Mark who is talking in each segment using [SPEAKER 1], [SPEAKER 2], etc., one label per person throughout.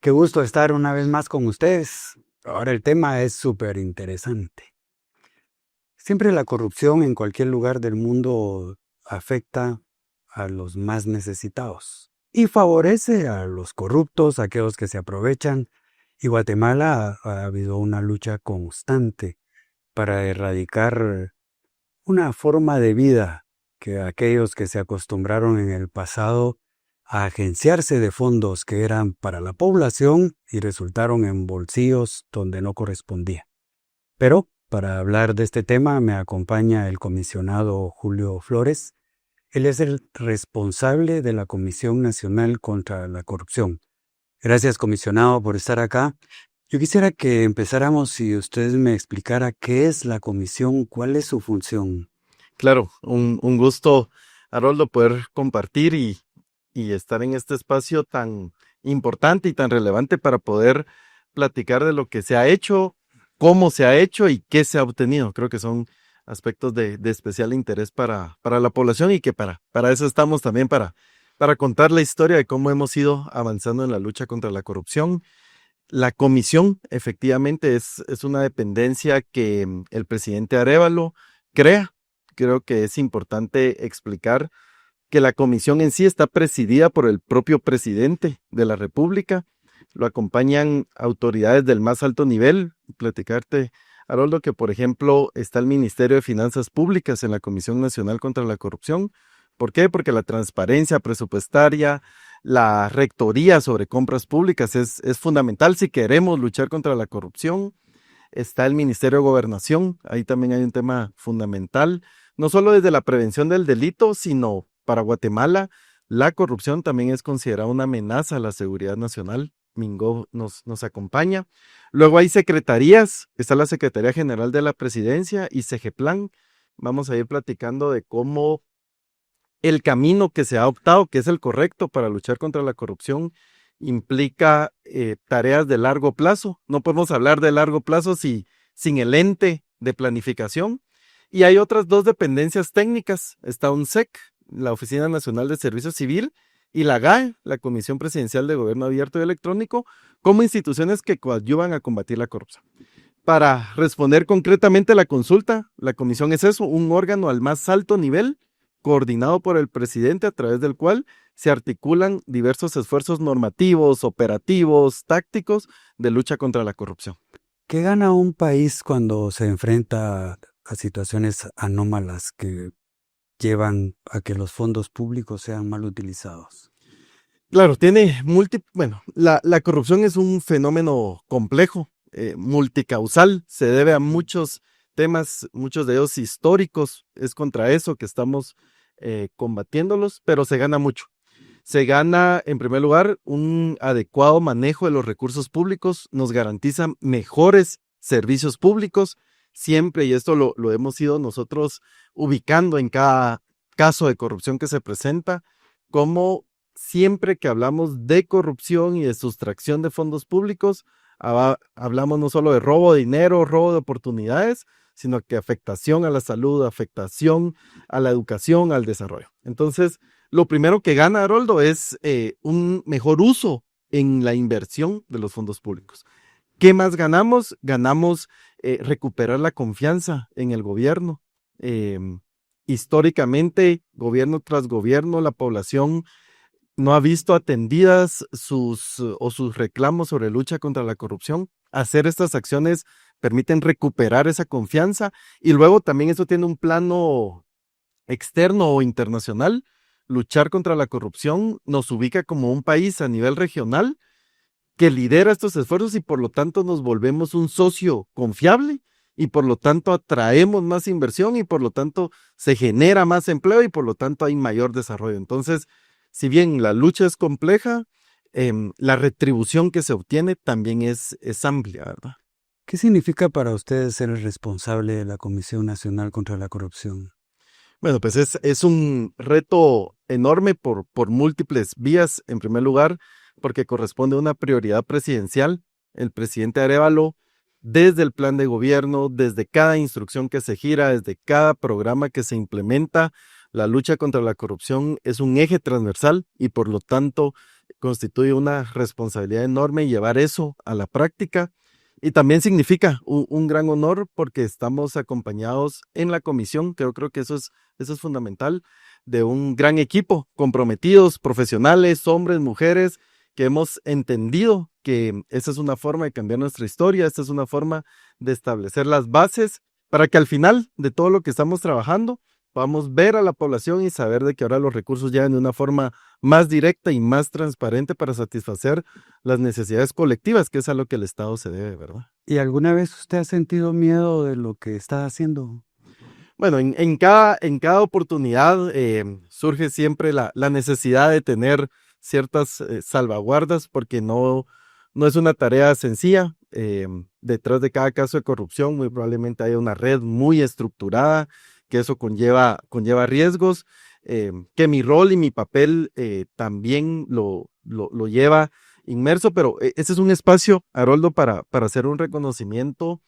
[SPEAKER 1] Qué gusto estar una vez más con ustedes. Ahora el tema es súper interesante. Siempre la corrupción en cualquier lugar del mundo afecta a los más necesitados y favorece a los corruptos, a aquellos que se aprovechan. Y Guatemala ha habido una lucha constante para erradicar una forma de vida que aquellos que se acostumbraron en el pasado a agenciarse de fondos que eran para la población y resultaron en bolsillos donde no correspondía. Pero para hablar de este tema me acompaña el comisionado Julio Flores. Él es el responsable de la Comisión Nacional contra la Corrupción. Gracias, comisionado, por estar acá. Yo quisiera que empezáramos si usted me explicara qué es la comisión, cuál es su función.
[SPEAKER 2] Claro, un gusto, Haroldo, poder compartir y estar en este espacio tan importante y tan relevante para poder platicar de lo que se ha hecho, cómo se ha hecho y qué se ha obtenido. Creo que son aspectos de especial interés para la población y que para eso estamos también, para contar la historia de cómo hemos ido avanzando en la lucha contra la corrupción. La comisión efectivamente es una dependencia que el presidente Arévalo crea. Creo que es importante explicar que la comisión en sí está presidida por el propio presidente de la República. Lo acompañan autoridades del más alto nivel. Platicarte, Haroldo, que por ejemplo está el Ministerio de Finanzas Públicas en la Comisión Nacional contra la Corrupción. ¿Por qué? Porque la transparencia presupuestaria, la rectoría sobre compras públicas es fundamental si queremos luchar contra la corrupción. Está el Ministerio de Gobernación, ahí también hay un tema fundamental, no solo desde la prevención del delito, sino para Guatemala, la corrupción también es considerada una amenaza a la seguridad nacional. Mingo nos acompaña. Luego hay secretarías, está la Secretaría General de la Presidencia y Segeplan. Vamos a ir platicando de cómo el camino que se ha optado, que es el correcto para luchar contra la corrupción, implica tareas de largo plazo. No podemos hablar de largo plazo sin el ente de planificación. Y hay otras dos dependencias técnicas. Está UNSEC, la Oficina Nacional de Servicio Civil, y la GAE, la Comisión Presidencial de Gobierno Abierto y Electrónico, como instituciones que coadyuvan a combatir la corrupción. Para responder concretamente a la consulta, la comisión es eso, un órgano al más alto nivel, coordinado por el presidente, a través del cual se articulan diversos esfuerzos normativos, operativos, tácticos de lucha contra la corrupción.
[SPEAKER 1] ¿Qué gana un país cuando se enfrenta a situaciones anómalas que llevan a que los fondos públicos sean mal utilizados?
[SPEAKER 2] Claro, la corrupción es un fenómeno complejo, multicausal, se debe a muchos temas, muchos de ellos históricos, es contra eso que estamos combatiéndolos, pero se gana mucho. Se gana, en primer lugar, un adecuado manejo de los recursos públicos, nos garantiza mejores servicios públicos, siempre, y esto lo hemos ido nosotros ubicando en cada caso de corrupción que se presenta, como siempre que hablamos de corrupción y de sustracción de fondos públicos, hablamos no solo de robo de dinero, robo de oportunidades, sino que afectación a la salud, afectación a la educación, al desarrollo. Entonces, lo primero que gana, Haroldo, es un mejor uso en la inversión de los fondos públicos. ¿Qué más ganamos? Ganamos recuperar la confianza en el gobierno. Históricamente, gobierno tras gobierno, la población no ha visto atendidas sus reclamos sobre lucha contra la corrupción. Hacer estas acciones permiten recuperar esa confianza y luego también eso tiene un plano externo o internacional. Luchar contra la corrupción nos ubica como un país a nivel regional que lidera estos esfuerzos y por lo tanto nos volvemos un socio confiable y por lo tanto atraemos más inversión y por lo tanto se genera más empleo y por lo tanto hay mayor desarrollo. Entonces, si bien la lucha es compleja, la retribución que se obtiene también es amplia, ¿verdad?
[SPEAKER 1] ¿Qué significa para ustedes ser el responsable de la Comisión Nacional contra la Corrupción?
[SPEAKER 2] Bueno, pues es un reto enorme por múltiples vías. En primer lugar, porque corresponde a una prioridad presidencial. El presidente Arévalo, desde el plan de gobierno, desde cada instrucción que se gira, desde cada programa que se implementa, la lucha contra la corrupción es un eje transversal y por lo tanto constituye una responsabilidad enorme llevar eso a la práctica. Y también significa un gran honor porque estamos acompañados en la comisión, que yo creo que eso es fundamental, de un gran equipo, comprometidos, profesionales, hombres, mujeres, que hemos entendido que esa es una forma de cambiar nuestra historia, esta es una forma de establecer las bases para que al final de todo lo que estamos trabajando podamos ver a la población y saber de que ahora los recursos llegan de una forma más directa y más transparente para satisfacer las necesidades colectivas, que es a lo que el Estado se debe, ¿verdad?
[SPEAKER 1] ¿Y alguna vez usted ha sentido miedo de lo que está haciendo?
[SPEAKER 2] Bueno, en cada oportunidad surge siempre la necesidad de tener ciertas salvaguardas porque no es una tarea sencilla. Detrás de cada caso de corrupción muy probablemente haya una red muy estructurada, que eso conlleva riesgos, que mi rol y mi papel también lo lleva inmerso, pero ese es un espacio, Haroldo, para hacer un reconocimiento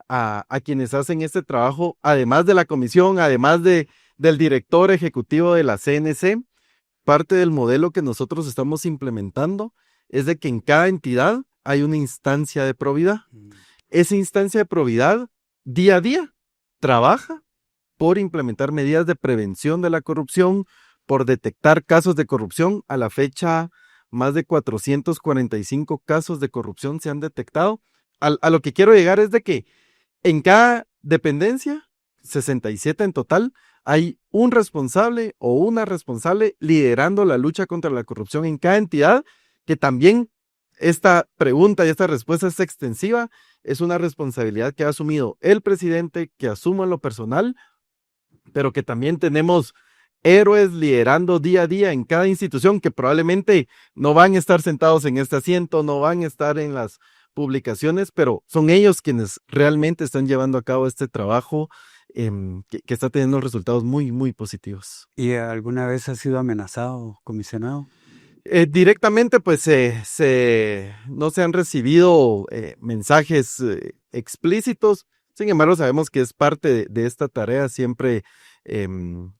[SPEAKER 2] a quienes hacen este trabajo, además de la comisión, además del director ejecutivo de la CNC. Parte del modelo que nosotros estamos implementando es de que en cada entidad hay una instancia de probidad. Esa instancia de probidad, día a día, trabaja por implementar medidas de prevención de la corrupción, por detectar casos de corrupción. A la fecha, más de 445 casos de corrupción se han detectado. A lo que quiero llegar es de que en cada dependencia, 67 en total, hay un responsable o una responsable liderando la lucha contra la corrupción en cada entidad, que también esta pregunta y esta respuesta es extensiva, es una responsabilidad que ha asumido el presidente, que asumo en lo personal, pero que también tenemos héroes liderando día a día en cada institución que probablemente no van a estar sentados en este asiento, no van a estar en las publicaciones, pero son ellos quienes realmente están llevando a cabo este trabajo que está teniendo resultados muy, muy positivos.
[SPEAKER 1] ¿Y alguna vez ha sido amenazado, comisionado?
[SPEAKER 2] Directamente, pues no se han recibido mensajes explícitos. Sin embargo, sabemos que es parte de esta tarea siempre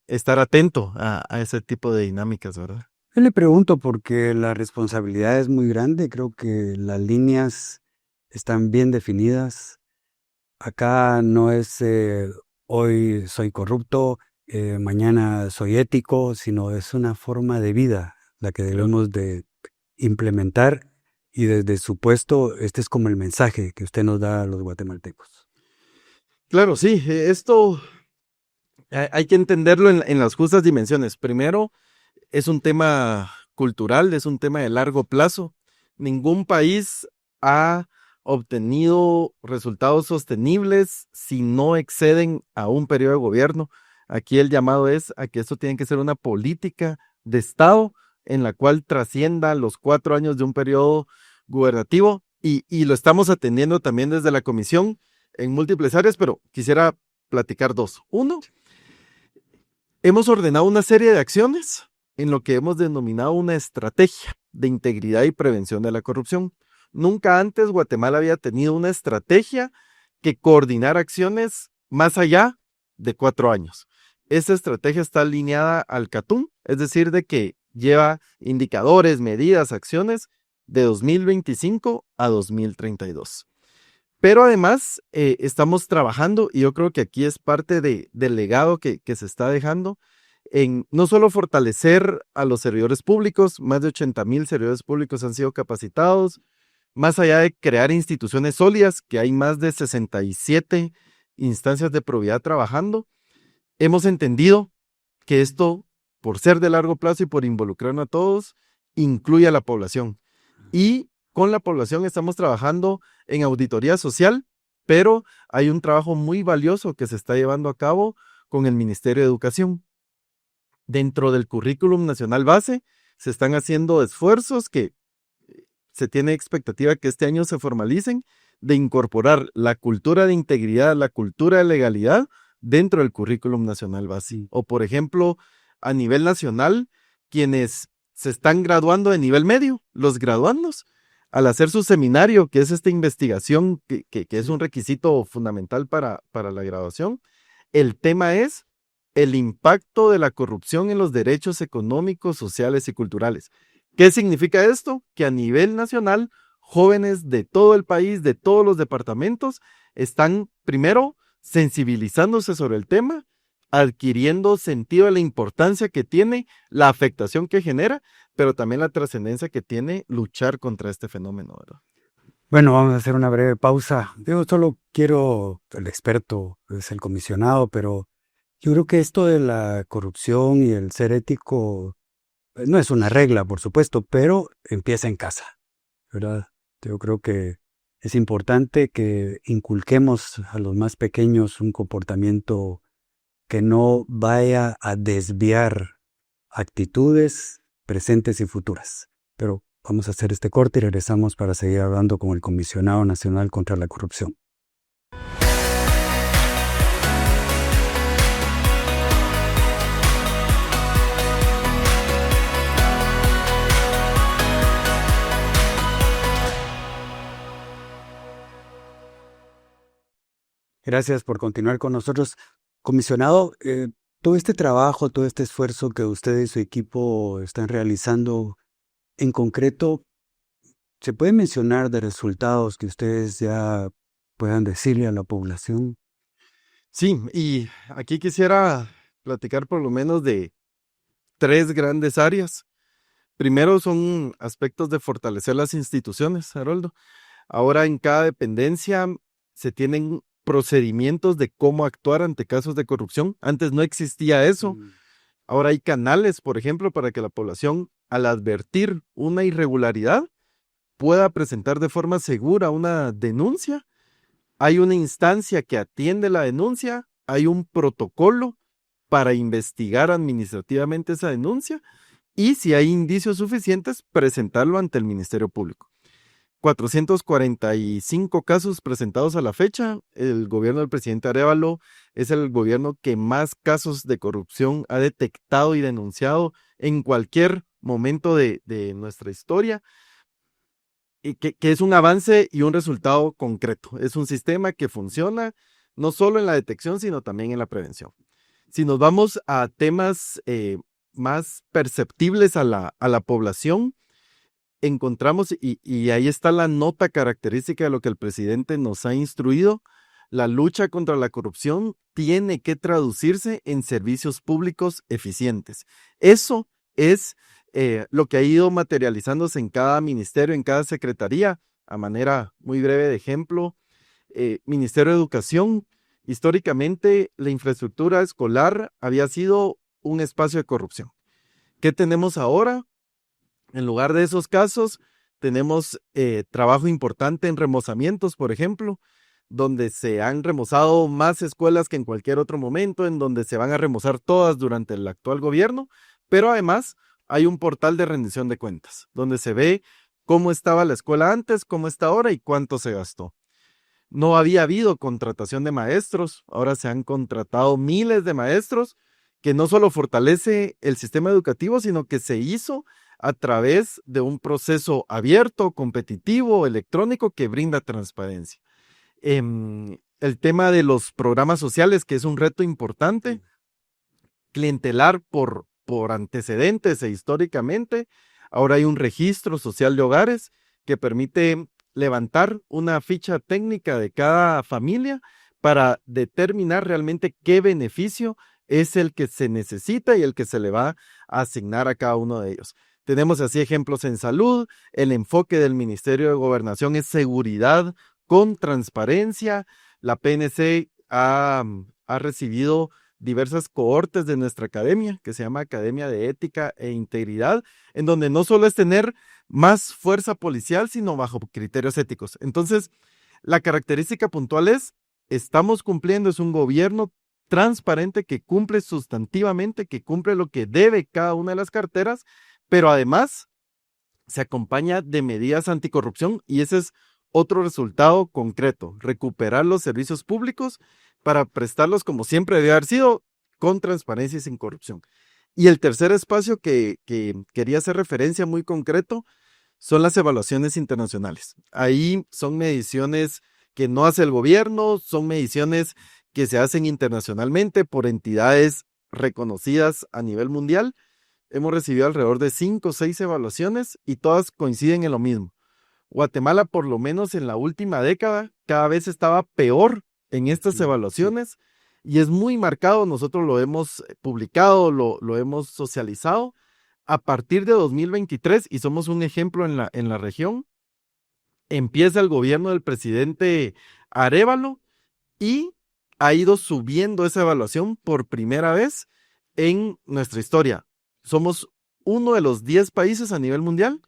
[SPEAKER 2] estar atento a ese tipo de dinámicas, ¿verdad?
[SPEAKER 1] Yo le pregunto porque la responsabilidad es muy grande. Creo que las líneas están bien definidas. Acá no es hoy soy corrupto, mañana soy ético, sino es una forma de vida la que debemos de implementar, y desde su puesto, este es como el mensaje que usted nos da a los guatemaltecos.
[SPEAKER 2] Claro, sí, esto hay que entenderlo en las justas dimensiones. Primero, es un tema cultural, es un tema de largo plazo. Ningún país ha obtenido resultados sostenibles si no exceden a un periodo de gobierno. Aquí el llamado es a que esto tiene que ser una política de Estado en la cual trascienda los 4 años de un periodo gubernativo y lo estamos atendiendo también desde la comisión en múltiples áreas, pero quisiera platicar 2. Uno, hemos ordenado una serie de acciones en lo que hemos denominado una estrategia de integridad y prevención de la corrupción. Nunca antes Guatemala había tenido una estrategia que coordinara acciones más allá de 4 años. Esta estrategia está alineada al CATUM, es decir, de que lleva indicadores, medidas, acciones de 2025 a 2032. Pero además estamos trabajando, y yo creo que aquí es parte del legado que se está dejando, en no solo fortalecer a los servidores públicos, más de 80,000 servidores públicos han sido capacitados, más allá de crear instituciones sólidas, que hay más de 67 instancias de probidad trabajando, hemos entendido que esto, por ser de largo plazo y por involucrarnos a todos, incluye a la población. Y con la población estamos trabajando en auditoría social, pero hay un trabajo muy valioso que se está llevando a cabo con el Ministerio de Educación. Dentro del currículum nacional base se están haciendo esfuerzos que se tiene expectativa que este año se formalicen, de incorporar la cultura de integridad, la cultura de legalidad dentro del currículum nacional base. O, por ejemplo, a nivel nacional, quienes se están graduando de nivel medio, los graduandos, al hacer su seminario, que es esta investigación que es un requisito fundamental para la graduación, el tema es el impacto de la corrupción en los derechos económicos, sociales y culturales. ¿Qué significa esto? Que a nivel nacional, jóvenes de todo el país, de todos los departamentos, están primero sensibilizándose sobre el tema, adquiriendo sentido de la importancia que tiene, la afectación que genera, pero también la trascendencia que tiene luchar contra este fenómeno, ¿verdad?
[SPEAKER 1] Bueno, vamos a hacer una breve pausa. Yo solo quiero, el experto es el comisionado, pero yo creo que esto de la corrupción y el ser ético no es una regla, por supuesto, pero empieza en casa, ¿verdad? Yo creo que es importante que inculquemos a los más pequeños un comportamiento que no vaya a desviar actitudes presentes y futuras. Pero vamos a hacer este corte y regresamos para seguir hablando con el Comisionado Nacional contra la Corrupción. Gracias por continuar con nosotros. Comisionado, todo este trabajo, todo este esfuerzo que usted y su equipo están realizando, en concreto, ¿se puede mencionar de resultados que ustedes ya puedan decirle a la población?
[SPEAKER 2] Sí, y aquí quisiera platicar por lo menos de 3 grandes áreas. Primero son aspectos de fortalecer las instituciones, Haroldo. Ahora en cada dependencia se tienen procedimientos de cómo actuar ante casos de corrupción. Antes no existía eso. Ahora hay canales, por ejemplo, para que la población, al advertir una irregularidad, pueda presentar de forma segura una denuncia. Hay una instancia que atiende la denuncia, hay un protocolo para investigar administrativamente esa denuncia y si hay indicios suficientes, presentarlo ante el Ministerio Público. 445 casos presentados a la fecha. El gobierno del presidente Arévalo es el gobierno que más casos de corrupción ha detectado y denunciado en cualquier momento de nuestra historia, y que es un avance y un resultado concreto. Es un sistema que funciona no solo en la detección, sino también en la prevención. Si nos vamos a temas más perceptibles a la población, encontramos, y ahí está la nota característica de lo que el presidente nos ha instruido: la lucha contra la corrupción tiene que traducirse en servicios públicos eficientes. Eso es lo que ha ido materializándose en cada ministerio, en cada secretaría. A manera muy breve de ejemplo, Ministerio de Educación, históricamente la infraestructura escolar había sido un espacio de corrupción. ¿Qué tenemos ahora? En lugar de esos casos, tenemos trabajo importante en remozamientos, por ejemplo, donde se han remozado más escuelas que en cualquier otro momento, en donde se van a remozar todas durante el actual gobierno, pero además hay un portal de rendición de cuentas, donde se ve cómo estaba la escuela antes, cómo está ahora y cuánto se gastó. No había habido contratación de maestros, ahora se han contratado miles de maestros, que no solo fortalece el sistema educativo, sino que se hizo a través de un proceso abierto, competitivo, electrónico, que brinda transparencia. El tema de los programas sociales, que es un reto importante, clientelar por antecedentes e históricamente. Ahora hay un registro social de hogares que permite levantar una ficha técnica de cada familia para determinar realmente qué beneficio es el que se necesita y el que se le va a asignar a cada uno de ellos. Tenemos así ejemplos en salud. El enfoque del Ministerio de Gobernación es seguridad con transparencia. La PNC ha recibido diversas cohortes de nuestra academia, que se llama Academia de Ética e Integridad, en donde no solo es tener más fuerza policial, sino bajo criterios éticos. Entonces, la característica puntual es: estamos cumpliendo, es un gobierno transparente que cumple sustantivamente, que cumple lo que debe cada una de las carteras, pero además se acompaña de medidas anticorrupción, y ese es otro resultado concreto: recuperar los servicios públicos para prestarlos como siempre debe haber sido, con transparencia y sin corrupción. Y el tercer espacio que quería hacer referencia muy concreto son las evaluaciones internacionales. Ahí son mediciones que no hace el gobierno, son mediciones que se hacen internacionalmente por entidades reconocidas a nivel mundial. hemos recibido alrededor de 5 o 6 evaluaciones y todas coinciden en lo mismo. Guatemala, por lo menos en la última década, cada vez estaba peor en estas evaluaciones y es muy marcado. Nosotros lo hemos publicado, lo hemos socializado a partir de 2023 y somos un ejemplo en la región. Empieza el gobierno del presidente Arévalo y ha ido subiendo esa evaluación por primera vez en nuestra historia. Somos uno de los 10 países a nivel mundial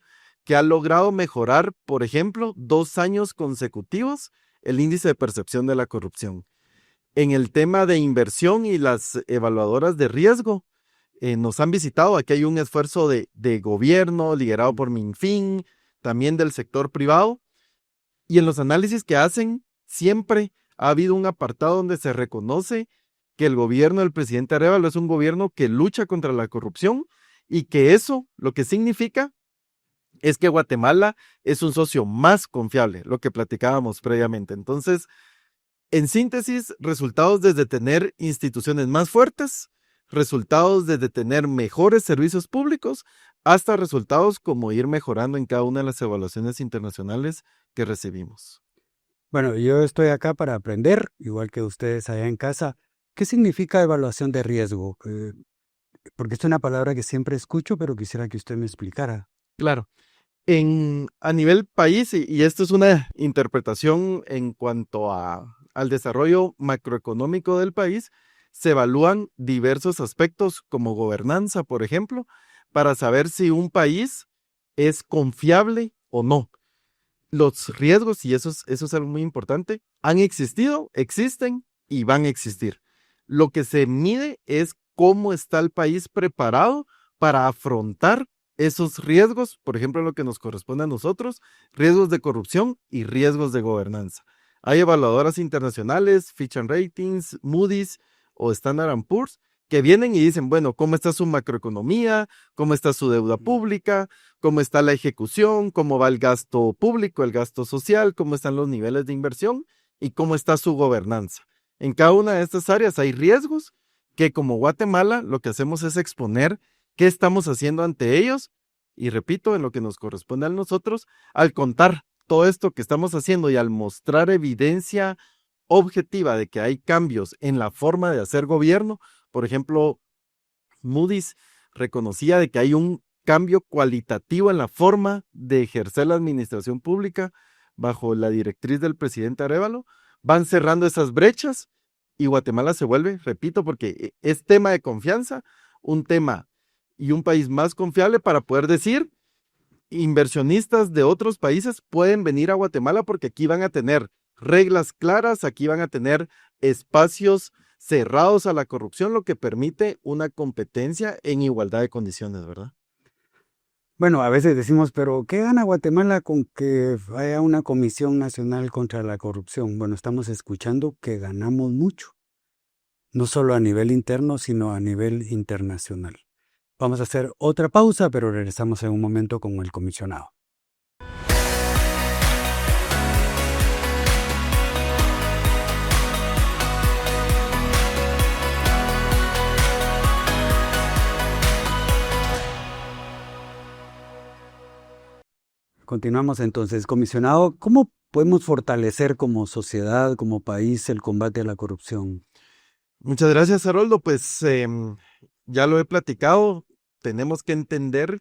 [SPEAKER 2] que ha logrado mejorar, por ejemplo, 2 años consecutivos el índice de percepción de la corrupción. En el tema de inversión y las evaluadoras de riesgo, nos han visitado. Aquí hay un esfuerzo de gobierno liderado por Minfin, también del sector privado, y en los análisis que hacen siempre ha habido un apartado donde se reconoce que el gobierno del presidente Arévalo es un gobierno que lucha contra la corrupción y que eso lo que significa es que Guatemala es un socio más confiable, lo que platicábamos previamente. Entonces, en síntesis, resultados desde tener instituciones más fuertes, resultados desde tener mejores servicios públicos, hasta resultados como ir mejorando en cada una de las evaluaciones internacionales que recibimos.
[SPEAKER 1] Bueno, yo estoy acá para aprender, igual que ustedes allá en casa. ¿Qué significa evaluación de riesgo? Porque es una palabra que siempre escucho, pero quisiera que usted me explicara.
[SPEAKER 2] Claro. A nivel país, y esto es una interpretación en cuanto al desarrollo macroeconómico del país, se evalúan diversos aspectos como gobernanza, por ejemplo, para saber si un país es confiable o no. Los riesgos, y eso es algo muy importante, han existido, existen y van a existir. Lo que se mide es cómo está el país preparado para afrontar esos riesgos, por ejemplo, lo que nos corresponde a nosotros, riesgos de corrupción y riesgos de gobernanza. Hay evaluadoras internacionales, Fitch and Ratings, Moody's o Standard & Poor's, que vienen y dicen, bueno, ¿cómo está su macroeconomía? ¿Cómo está su deuda pública? ¿Cómo está la ejecución? ¿Cómo va el gasto público, el gasto social? ¿Cómo están los niveles de inversión? ¿Y cómo está su gobernanza? En cada una de estas áreas hay riesgos que como Guatemala lo que hacemos es exponer qué estamos haciendo ante ellos y repito, en lo que nos corresponde a nosotros, al contar todo esto que estamos haciendo y al mostrar evidencia objetiva de que hay cambios en la forma de hacer gobierno. Por ejemplo, Moody's reconocía de que hay un cambio cualitativo en la forma de ejercer la administración pública bajo la directriz del presidente Arévalo. Van cerrando esas brechas y Guatemala se vuelve, repito, porque es tema de confianza, un tema y un país más confiable para poder decir, inversionistas de otros países pueden venir a Guatemala porque aquí van a tener reglas claras, aquí van a tener espacios cerrados a la corrupción, lo que permite una competencia en igualdad de condiciones, ¿verdad?
[SPEAKER 1] Bueno, a veces decimos, pero ¿qué gana Guatemala con que haya una Comisión Nacional contra la Corrupción? Bueno, estamos escuchando que ganamos mucho, no solo a nivel interno, sino a nivel internacional. Vamos a hacer otra pausa, pero regresamos en un momento con el comisionado. Continuamos entonces, comisionado, ¿cómo podemos fortalecer como sociedad, como país, el combate a la corrupción?
[SPEAKER 2] Muchas gracias, Haroldo. Pues ya lo he platicado, tenemos que entender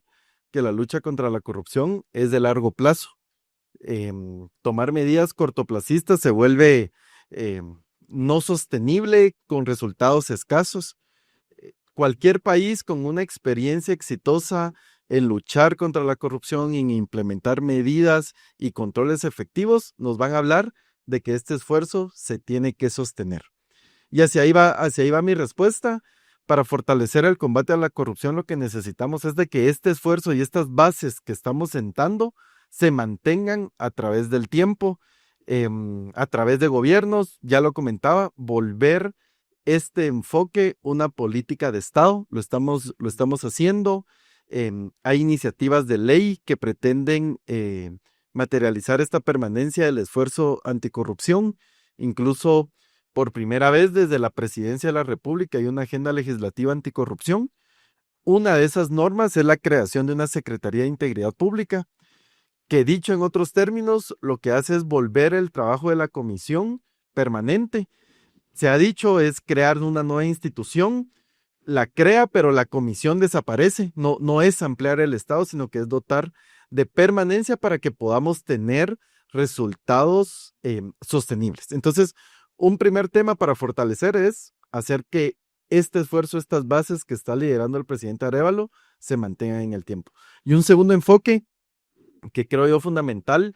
[SPEAKER 2] que la lucha contra la corrupción es de largo plazo. Tomar medidas cortoplacistas se vuelve no sostenible con resultados escasos. Cualquier país con una experiencia exitosa en luchar contra la corrupción, en implementar medidas y controles efectivos, nos van a hablar de que este esfuerzo se tiene que sostener. Y hacia ahí va mi respuesta. Para fortalecer el combate a la corrupción, lo que necesitamos es de que este esfuerzo y estas bases que estamos sentando se mantengan a través del tiempo, a través de gobiernos, ya lo comentaba, volver este enfoque una política de Estado, lo estamos haciendo. Hay iniciativas de ley que pretenden materializar esta permanencia del esfuerzo anticorrupción. Incluso por primera vez desde la presidencia de la República hay una agenda legislativa anticorrupción. Una de esas normas es la creación de una Secretaría de Integridad Pública, que dicho en otros términos, lo que hace es volver el trabajo de la comisión permanente. Se ha dicho es crear una nueva institución, la crea, pero la comisión desaparece. No es ampliar el Estado, sino que es dotar de permanencia para que podamos tener resultados sostenibles. Entonces, un primer tema para fortalecer es hacer que este esfuerzo, estas bases que está liderando el presidente Arévalo, se mantengan en el tiempo. Y un segundo enfoque que creo yo fundamental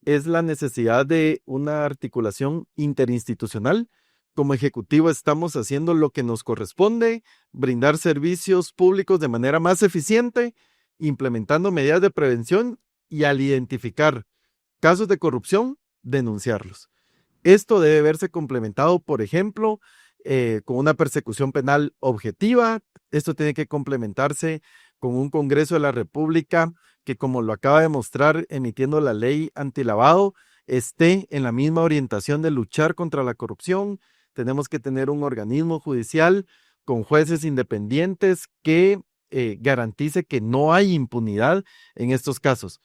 [SPEAKER 2] es la necesidad de una articulación interinstitucional. Como ejecutivo estamos haciendo lo que nos corresponde, brindar servicios públicos de manera más eficiente, implementando medidas de prevención y al identificar casos de corrupción, denunciarlos. Esto debe verse complementado, por ejemplo, con una persecución penal objetiva. Esto tiene que complementarse con un Congreso de la República que, como lo acaba de mostrar emitiendo la ley antilavado, esté en la misma orientación de luchar contra la corrupción. Tenemos que tener un organismo judicial con jueces independientes que garantice que no hay impunidad en estos casos.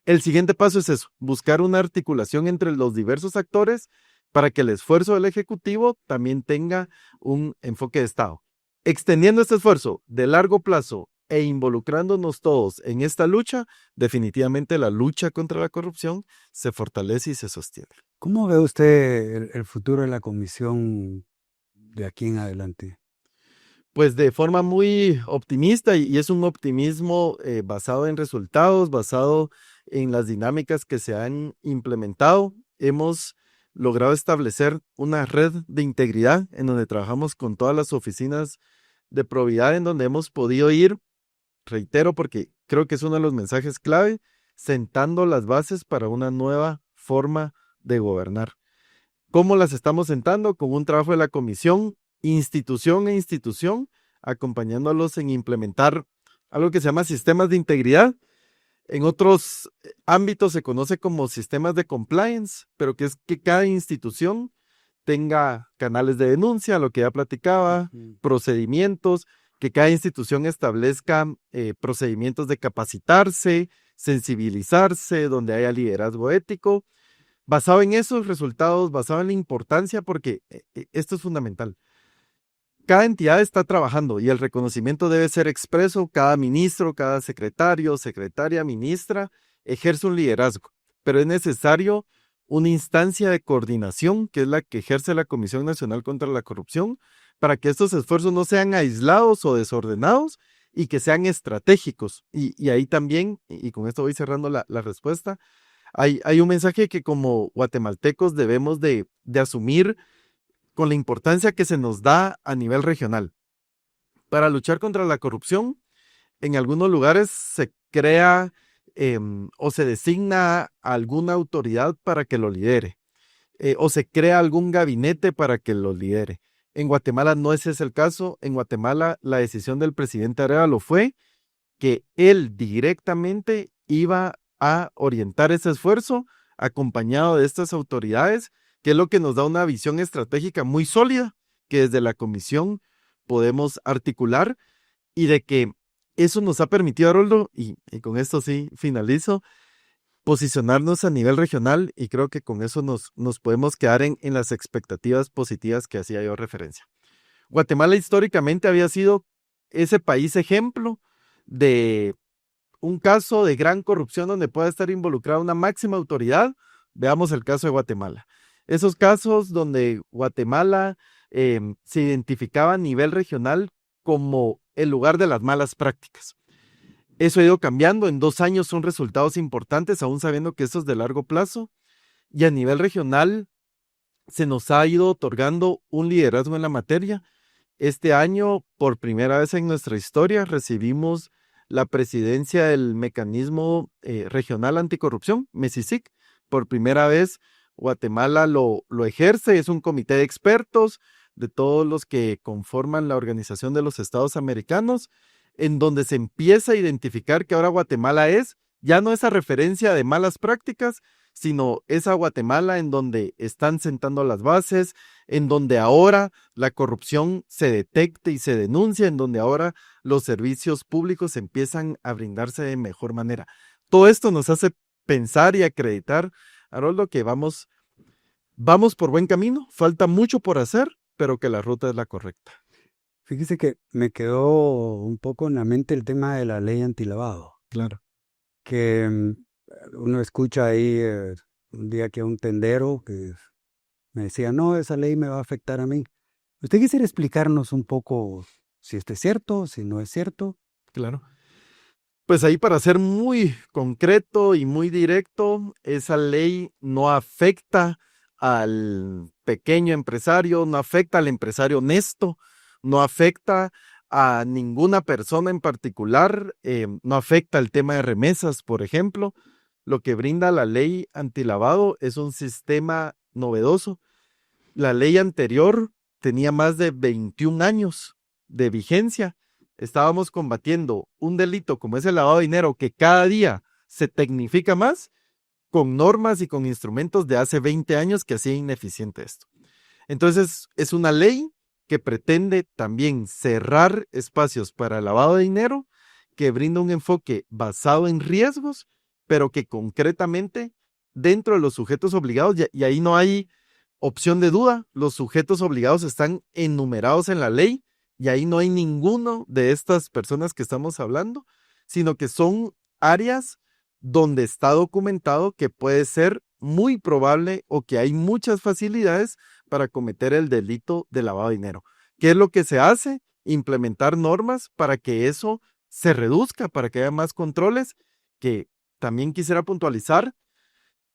[SPEAKER 2] El siguiente paso es eso, buscar una articulación entre los diversos actores para que el esfuerzo del Ejecutivo también tenga un enfoque de Estado. Extendiendo este esfuerzo de largo plazo e involucrándonos todos en esta lucha, definitivamente la lucha contra la corrupción se fortalece y se sostiene.
[SPEAKER 1] ¿Cómo ve usted el futuro de la comisión de aquí en adelante?
[SPEAKER 2] Pues de forma muy optimista, y es un optimismo basado en resultados, basado en las dinámicas que se han implementado. Hemos logrado establecer una red de integridad en donde trabajamos con todas las oficinas de probidad, en donde hemos podido ir, reitero, porque creo que es uno de los mensajes clave, sentando las bases para una nueva forma de gobernar. ¿Cómo las estamos sentando? Con un trabajo de la comisión, institución e institución, acompañándolos en implementar algo que se llama sistemas de integridad. En otros ámbitos se conoce como sistemas de compliance, pero que es que cada institución tenga canales de denuncia, lo que ya platicaba, procedimientos, que cada institución establezca procedimientos de capacitarse, sensibilizarse, donde haya liderazgo ético. Basado en esos resultados, basado en la importancia, porque esto es fundamental. Cada entidad está trabajando y el reconocimiento debe ser expreso. Cada ministro, cada secretario, secretaria, ministra ejerce un liderazgo, pero es necesario una instancia de coordinación, que es la que ejerce la Comisión Nacional contra la Corrupción, para que estos esfuerzos no sean aislados o desordenados y que sean estratégicos. Y ahí también, y con esto voy cerrando la respuesta, hay un mensaje que como guatemaltecos debemos de asumir con la importancia que se nos da a nivel regional. Para luchar contra la corrupción, en algunos lugares se crea o se designa alguna autoridad para que lo lidere, o se crea algún gabinete para que lo lidere. En Guatemala no ese es el caso. En Guatemala la decisión del presidente Arévalo fue que él directamente iba a orientar ese esfuerzo acompañado de estas autoridades, que es lo que nos da una visión estratégica muy sólida que desde la comisión podemos articular, y de que eso nos ha permitido, Haroldo, y con esto sí finalizo, posicionarnos a nivel regional, y creo que con eso nos podemos quedar en las expectativas positivas que hacía yo referencia. Guatemala históricamente había sido ese país ejemplo de un caso de gran corrupción donde pueda estar involucrada una máxima autoridad. Veamos el caso de Guatemala. Esos casos donde Guatemala se identificaba a nivel regional como el lugar de las malas prácticas. Eso ha ido cambiando. En 2 años son resultados importantes, aún sabiendo que eso es de largo plazo. Y a nivel regional se nos ha ido otorgando un liderazgo en la materia. Este año, por primera vez en nuestra historia, recibimos la presidencia del Mecanismo Regional Anticorrupción, MESICIC. Por primera vez, Guatemala lo ejerce. Es un comité de expertos de todos los que conforman la Organización de los Estados Americanos, en donde se empieza a identificar que ahora Guatemala es Ya no esa referencia de malas prácticas, sino esa Guatemala en donde están sentando las bases, en donde ahora la corrupción se detecta y se denuncia, en donde ahora los servicios públicos empiezan a brindarse de mejor manera. Todo esto nos hace pensar y acreditar, Haroldo, que vamos por buen camino, falta mucho por hacer, pero que la ruta es la correcta.
[SPEAKER 1] Fíjese que me quedó un poco en la mente el tema de la ley antilavado,
[SPEAKER 2] Claro.
[SPEAKER 1] que uno escucha ahí un día que un tendero que me decía, no, esa ley me va a afectar a mí. ¿Usted quisiera explicarnos un poco si esto es cierto, si no es cierto?
[SPEAKER 2] Claro. Pues ahí para ser muy concreto y muy directo, esa ley no afecta al pequeño empresario, no afecta al empresario honesto, no afecta a ninguna persona en particular, no afecta al tema de remesas, por ejemplo. Lo que brinda la ley antilavado es un sistema novedoso. La ley anterior tenía más de 21 años de vigencia. Estábamos combatiendo un delito como es el lavado de dinero que cada día se tecnifica más con normas y con instrumentos de hace 20 años que hacía ineficiente esto. Entonces, es una ley que pretende también cerrar espacios para el lavado de dinero, que brinda un enfoque basado en riesgos, pero que concretamente dentro de los sujetos obligados, y ahí no hay opción de duda, los sujetos obligados están enumerados en la ley y ahí no hay ninguno de estas personas que estamos hablando, sino que son áreas donde está documentado que puede ser muy probable o que hay muchas facilidades para cometer el delito de lavado de dinero. ¿Qué es lo que se hace? Implementar normas para que eso se reduzca, para que haya más controles, que también quisiera puntualizar,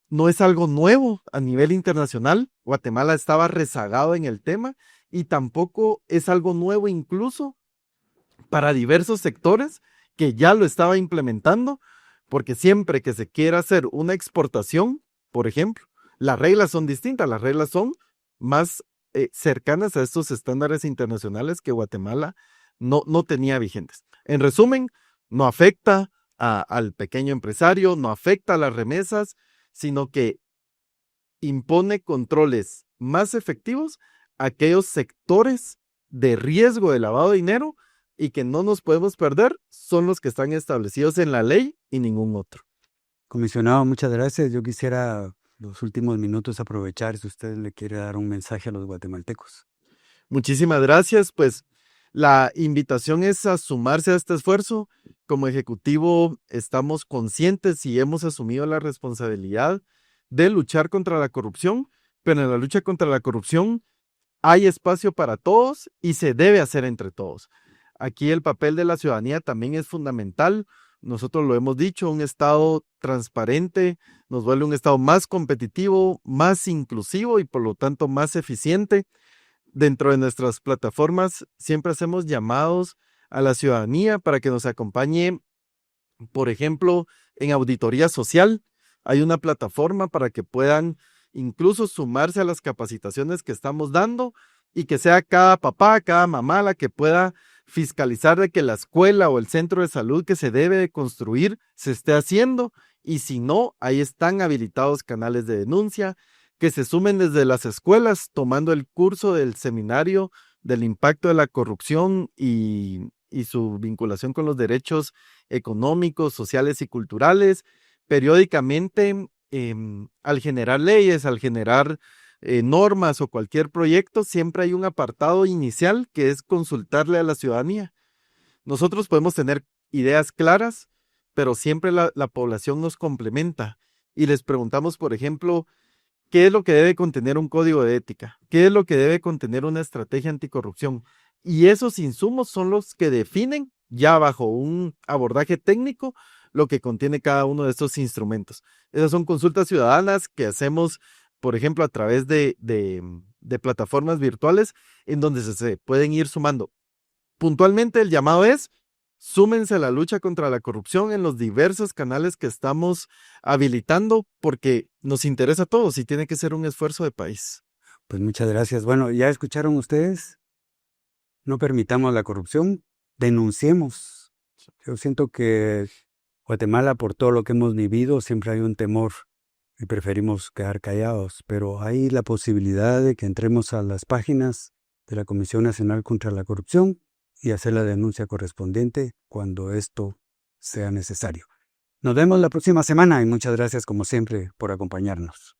[SPEAKER 2] no es algo nuevo a nivel internacional. Guatemala estaba rezagado en el tema y tampoco es algo nuevo incluso para diversos sectores que ya lo estaba implementando, porque siempre que se quiera hacer una exportación, por ejemplo, las reglas son distintas, las reglas son más cercanas a estos estándares internacionales que Guatemala no tenía vigentes. En resumen, no afecta al pequeño empresario, no afecta a las remesas, sino que impone controles más efectivos a aquellos sectores de riesgo de lavado de dinero y que no nos podemos perder son los que están establecidos en la ley y ningún otro.
[SPEAKER 1] Comisionado, muchas gracias. Yo quisiera los últimos minutos aprovechar si usted le quiere dar un mensaje a los guatemaltecos.
[SPEAKER 2] Muchísimas gracias. Pues la invitación es a sumarse a este esfuerzo. Como ejecutivo estamos conscientes y hemos asumido la responsabilidad de luchar contra la corrupción, pero en la lucha contra la corrupción hay espacio para todos y se debe hacer entre todos. Aquí el papel de la ciudadanía también es fundamental. Nosotros lo hemos dicho, un Estado transparente nos vuelve un Estado más competitivo, más inclusivo y por lo tanto más eficiente. Dentro de nuestras plataformas siempre hacemos llamados a la ciudadanía para que nos acompañe, por ejemplo, en auditoría social. Hay una plataforma para que puedan incluso sumarse a las capacitaciones que estamos dando y que sea cada papá, cada mamá la que pueda fiscalizar de que la escuela o el centro de salud que se debe de construir se esté haciendo y si no, ahí están habilitados canales de denuncia, que se sumen desde las escuelas tomando el curso del seminario del impacto de la corrupción y su vinculación con los derechos económicos, sociales y culturales. Periódicamente, al generar leyes, al generar normas o cualquier proyecto, siempre hay un apartado inicial que es consultarle a la ciudadanía. Nosotros podemos tener ideas claras, pero siempre la población nos complementa y les preguntamos, por ejemplo, ¿qué es lo que debe contener un código de ética? ¿Qué es lo que debe contener una estrategia anticorrupción? Y esos insumos son los que definen, ya bajo un abordaje técnico, lo que contiene cada uno de estos instrumentos. Esas son consultas ciudadanas que hacemos, por ejemplo, a través de plataformas virtuales en donde se pueden ir sumando. Puntualmente, el llamado es: súmense a la lucha contra la corrupción en los diversos canales que estamos habilitando porque nos interesa a todos y tiene que ser un esfuerzo de país.
[SPEAKER 1] Pues muchas gracias. Bueno, ya escucharon ustedes, no permitamos la corrupción, denunciemos. Yo siento que Guatemala, por todo lo que hemos vivido, siempre hay un temor y preferimos quedar callados, pero hay la posibilidad de que entremos a las páginas de la Comisión Nacional contra la Corrupción y hacer la denuncia correspondiente cuando esto sea necesario. Nos vemos la próxima semana y muchas gracias como siempre por acompañarnos.